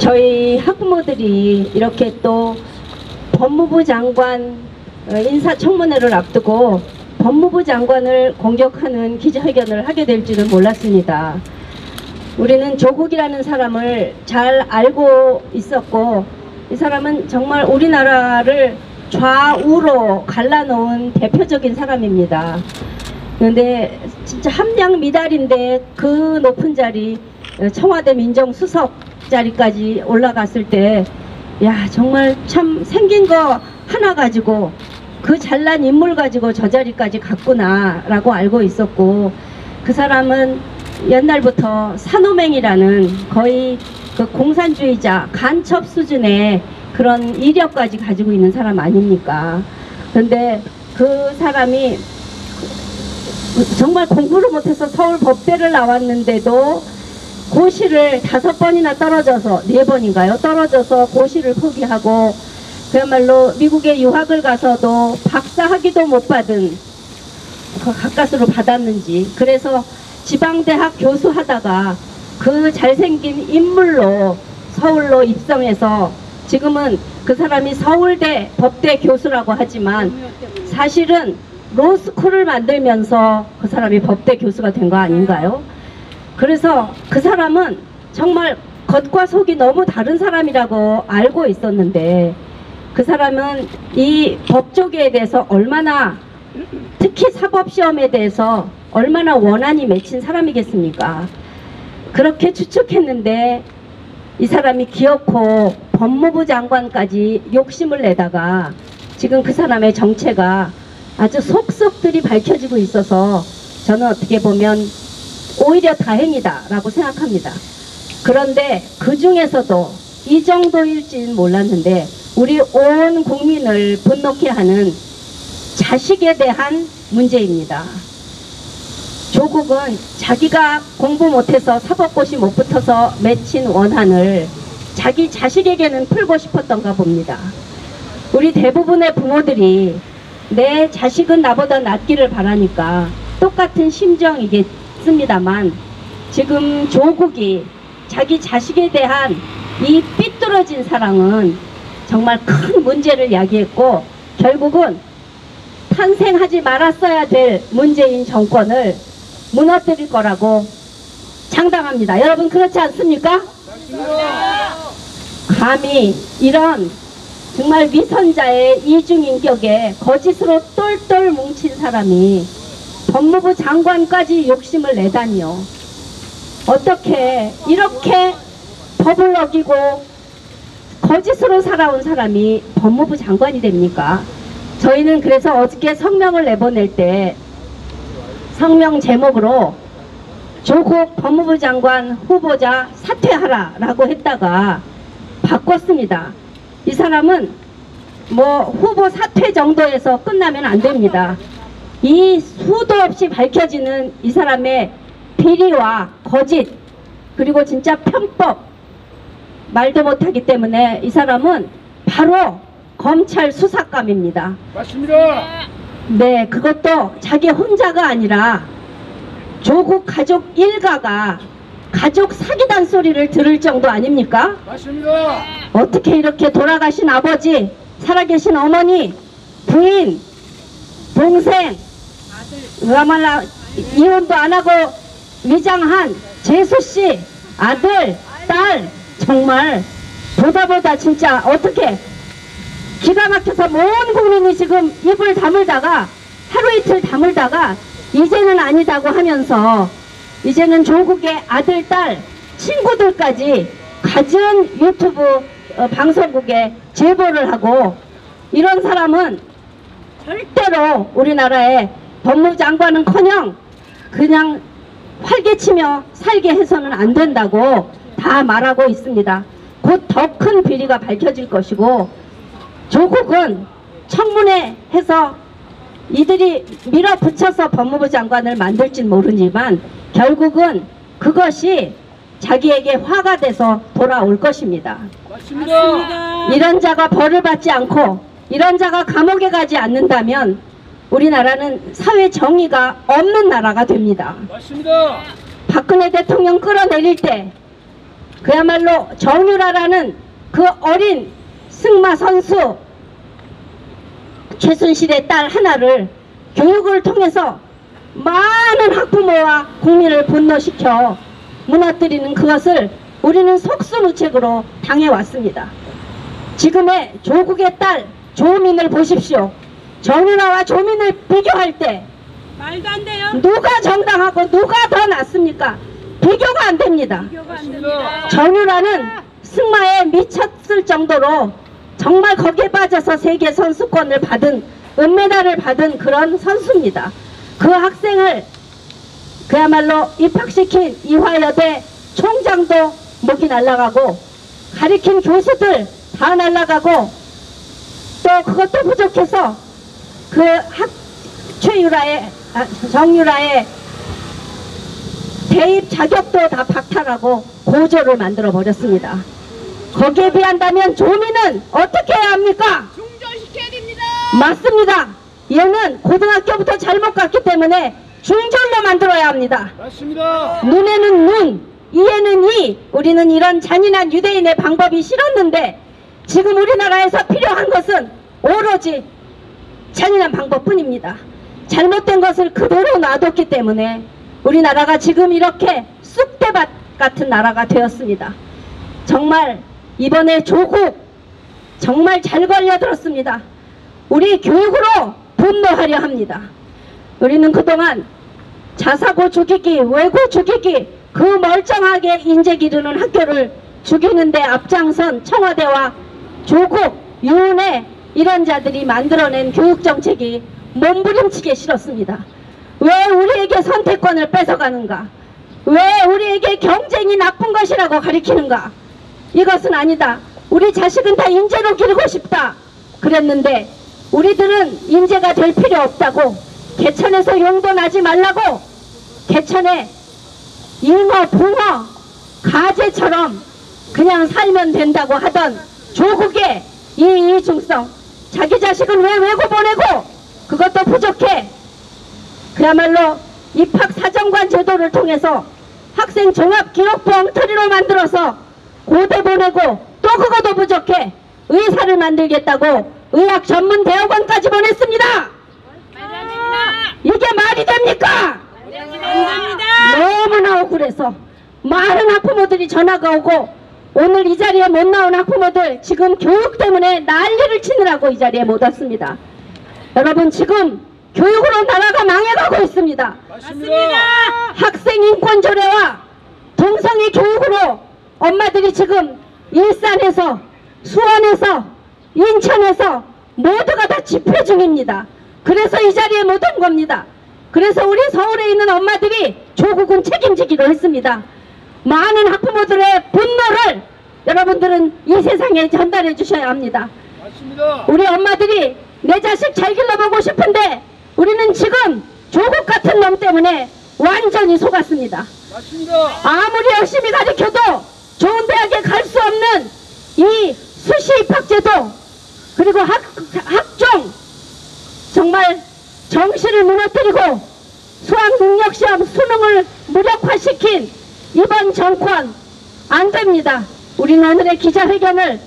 저희 학부모들이 이렇게 또 법무부 장관 인사청문회를 앞두고 법무부 장관을 공격하는 기자회견을 하게 될 줄은 몰랐습니다. 우리는 조국이라는 사람을 잘 알고 있었고, 이 사람은 정말 우리나라를 좌우로 갈라놓은 대표적인 사람입니다. 그런데 진짜 함량미달인데 그 높은 자리, 청와대 민정수석 자리까지 올라갔을 때, 야, 정말 참 생긴 거 하나 가지고, 그 잘난 인물 가지고 저 자리까지 갔구나 라고 알고 있었고, 그 사람은 옛날부터 산호맹이라는 거의 그 공산주의자 간첩 수준의 그런 이력까지 가지고 있는 사람 아닙니까? 그런데 그 사람이 정말 공부를 못해서 서울 법대를 나왔는데도 고시를 5번이나 떨어져서, 4번인가요? 떨어져서 고시를 포기하고 그야말로 미국에 유학을 가서도 박사학위도 못 받은, 가까스로 받았는지, 그래서 지방대학 교수하다가 그 잘생긴 인물로 서울로 입성해서 지금은 그 사람이 서울대 법대 교수라고 하지만 사실은 로스쿨을 만들면서 그 사람이 법대 교수가 된 거 아닌가요? 그래서 그 사람은 정말 겉과 속이 너무 다른 사람이라고 알고 있었는데, 그 사람은 이 법조계에 대해서 얼마나, 특히 사법시험에 대해서 얼마나 원한이 맺힌 사람이겠습니까? 그렇게 추측했는데 이 사람이 기어코 법무부 장관까지 욕심을 내다가 지금 그 사람의 정체가 아주 속속들이 밝혀지고 있어서 저는 어떻게 보면 오히려 다행이다 라고 생각합니다. 그런데 그 중에서도 이 정도일지는 몰랐는데 우리 온 국민을 분노케 하는 자식에 대한 문제입니다. 조국은 자기가 공부 못해서 사법고시 못 붙어서 맺힌 원한을 자기 자식에게는 풀고 싶었던가 봅니다. 우리 대부분의 부모들이 내 자식은 나보다 낫기를 바라니까 똑같은 심정이겠습니다만, 지금 조국이 자기 자식에 대한 이 삐뚤어진 사랑은 정말 큰 문제를 야기했고, 결국은 탄생하지 말았어야 될 문재인 정권을 무너뜨릴 거라고 장담합니다. 여러분 그렇지 않습니까? 감히 이런 정말 위선자의 이중인격에 거짓으로 똘똘 뭉친 사람이 법무부 장관까지 욕심을 내다니요. 어떻게 이렇게 법을 어기고 거짓으로 살아온 사람이 법무부 장관이 됩니까? 저희는 그래서 어저께 성명을 내보낼 때 성명 제목으로 조국 법무부 장관 후보자 사퇴하라 라고 했다가 바꿨습니다. 이 사람은 뭐 후보 사퇴 정도에서 끝나면 안 됩니다. 이 수도 없이 밝혀지는 이 사람의 비리와 거짓, 그리고 진짜 편법, 말도 못하기 때문에 이 사람은 바로 검찰 수사감입니다. 맞습니다. 네, 그것도 자기 혼자가 아니라 조국 가족 일가가 가족 사기단 소리를 들을 정도 아닙니까? 맞습니다. 어떻게 이렇게 돌아가신 아버지, 살아계신 어머니, 부인, 동생, 그야말로 이혼도 안 하고 위장한 재수씨, 아들, 딸, 정말 보다 진짜 어떻게 기가 막혀서 온 국민이 지금 입을 다물다가 하루 이틀 다물다가 이제는 아니다고 하면서 이제는 조국의 아들, 딸, 친구들까지 갖은 유튜브 방송국에 제보를 하고, 이런 사람은 절대로 우리나라의 법무부 장관은커녕 그냥 활개치며 살게 해서는 안 된다고 다 말하고 있습니다. 곧 더 큰 비리가 밝혀질 것이고, 조국은 청문회해서 이들이 밀어붙여서 법무부 장관을 만들진 모르지만 결국은 그것이 자기에게 화가 돼서 돌아올 것입니다. 맞습니다. 이런 자가 벌을 받지 않고 이런 자가 감옥에 가지 않는다면 우리나라는 사회 정의가 없는 나라가 됩니다. 맞습니다. 박근혜 대통령 끌어내릴 때 그야말로 정유라라는 그 어린 승마 선수 최순실의 딸 하나를 교육을 통해서 많은 학부모와 국민을 분노시켜 무너뜨리는 그것을 우리는 속수무책으로 당해왔습니다. 지금의 조국의 딸 조민을 보십시오. 정유라와 조민을 비교할 때 말도 안 돼요. 누가 정당하고 누가 더 낫습니까? 비교가 안 됩니다. 비교가 안 됩니다. 정유라는 승마에 미쳤을 정도로 정말 거기에 빠져서 세계 선수권을 받은 은메달을 받은 그런 선수입니다. 그 학생을 그야말로 입학시킨 이화여대 총장도 목이 날아가고 가르친 교수들 다 날아가고 또 그것도 부족해서 그 정유라의 대입 자격도 다 박탈하고 고조를 만들어 버렸습니다. 거기에 비한다면 조민은 어떻게 해야 합니까? 중절시켜야 됩니다. 맞습니다. 얘는 고등학교부터 잘못 갔기 때문에 중졸로 만들어야 합니다. 맞습니다. 눈에는 눈, 이에는 이. 우리는 이런 잔인한 유대인의 방법이 싫었는데 지금 우리나라에서 필요한 것은 오로지 잔인한 방법뿐입니다. 잘못된 것을 그대로 놔뒀기 때문에 우리나라가 지금 이렇게 쑥대밭 같은 나라가 되었습니다. 정말 이번에 조국 정말 잘 걸려들었습니다. 우리 교육으로 분노하려 합니다. 우리는 그동안 자사고 죽이기, 외고 죽이기, 그 멀쩡하게 인재 기르는 학교를 죽이는데 앞장선 청와대와 조국, 유은혜 이런 자들이 만들어낸 교육정책이 몸부림치게 싫었습니다. 왜 우리에게 선택권을 뺏어가는가? 왜 우리에게 경쟁이 나쁜 것이라고 가리키는가? 이것은 아니다. 우리 자식은 다 인재로 기르고 싶다. 그랬는데 우리들은 인재가 될 필요 없다고, 개천에서 용도 나지 말라고, 개천에 잉어, 붕어, 가재처럼 그냥 살면 된다고 하던 조국의 이 이중성, 자기 자식은 왜 외고 보내고 그것도 부족해. 그야말로 입학사정관 제도를 통해서 학생 종합기록부 엉터리로 만들어서 고대 보내고 또 그것도 부족해. 의사를 만들겠다고 의학전문대학원까지 보냈습니다. 말도 안 됩니다. 이게 말이 됩니까? 안 됩니다. 너무나 억울해서 많은 학부모들이 전화가 오고, 오늘 이 자리에 못 나온 학부모들 지금 교육 때문에 난리를 치느라고 이 자리에 못 왔습니다. 여러분, 지금 교육으로 나라가 망해가고 있습니다. 맞습니다. 학생 인권 조례와 동성애 교육으로 엄마들이 지금 일산에서, 수원에서, 인천에서 모두가 다 집회 중입니다. 그래서 이 자리에 못 온 겁니다. 그래서 우리 서울에 있는 엄마들이 조국은 책임지기로 했습니다. 많은 학부모들의 분노를 여러분들은 이 세상에 전달해 주셔야 합니다. 맞습니다. 우리 엄마들이 내 자식 잘 길러보고 싶은데 우리는 지금 조국 같은 놈 때문에 완전히 속았습니다. 맞습니다. 아무리 열심히 가르쳐도 좋은 대학에 갈 수 없는 이 수시 입학제도, 그리고 학종 정말 정시를 무너뜨리고 수학능력시험 수능을 무력화시킨 이번 정권 안 됩니다. 우리는 오늘의 기자회견을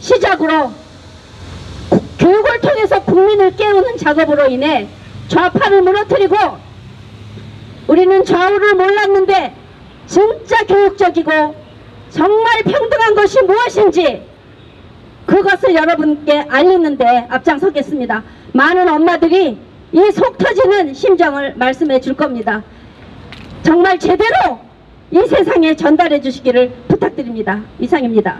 시작으로 교육을 통해서 국민을 깨우는 작업으로 인해 좌파를 무너뜨리고, 우리는 좌우를 몰랐는데 진짜 교육적이고 정말 평등한 것이 무엇인지 그것을 여러분께 알리는데 앞장서겠습니다. 많은 엄마들이 이 속 터지는 심정을 말씀해 줄 겁니다. 정말 제대로 이 세상에 전달해 주시기를 부탁드립니다. 이상입니다.